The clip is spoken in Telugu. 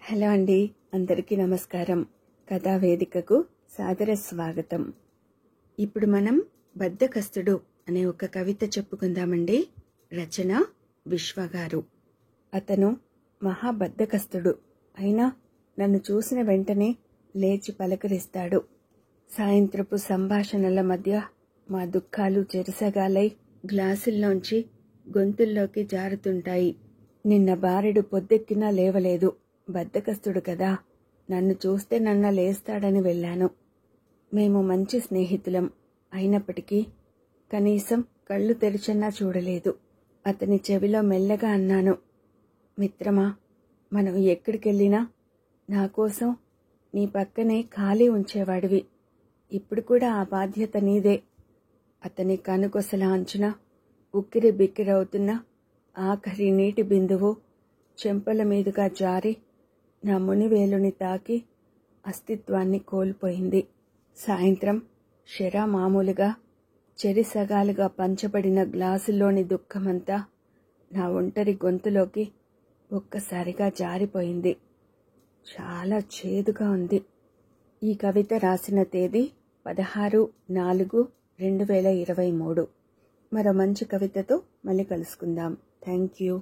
హలో అండి, అందరికీ నమస్కారం. కథా వేదికకు సాదర స్వాగతం. ఇప్పుడు మనం బద్ధకస్తుడు అనే ఒక కవిత చెప్పుకుందామండి. రచన విశ్వగారు. అతను మహాబద్ధకస్తుడు అయినా నన్ను చూసిన వెంటనే లేచి పలకరిస్తాడు. సాయంత్రపు సంభాషణల మధ్య మా దుఃఖాలు చెరసగాలై గ్లాసుల్లోంచి గొంతుల్లోకి జారుతుంటాయి. నిన్న బారెడు పొద్దెక్కినా లేవలేదు. బద్ధకస్తుడు కదా, నన్ను చూస్తే నన్న లేస్తాడని వెళ్ళాను. మేము మంచి స్నేహితులం అయినప్పటికీ కనీసం కళ్ళు తెరిచన్నా చూడలేదు. అతని చెవిలో మెల్లగా అన్నాను, మిత్రమా, మనం ఎక్కడికెళ్ళినా నా కోసం నీ పక్కనే ఖాళీ ఉంచేవాడివి. ఇప్పుడు కూడా ఆ బాధ్యత నీదే. అతని కనుకొసల అంచున ఉక్కిరి బిక్కిరవుతున్న ఆఖరి నీటి బిందువు చెంపల మీదుగా జారి నా మునివేలుని తాకి అస్తిత్వాన్ని కోల్పోయింది. సాయంత్రం షెరా మామూలుగా చెరిసగాలుగా పంచబడిన గ్లాసులోని దుఃఖమంతా నా ఒంటరి గొంతులోకి ఒక్కసారిగా జారిపోయింది. చాలా చేదుగా ఉంది. ఈ కవిత రాసిన తేదీ 16/4/2023. మరో మంచి కవితతో మళ్ళీ కలుసుకుందాం. Thank you.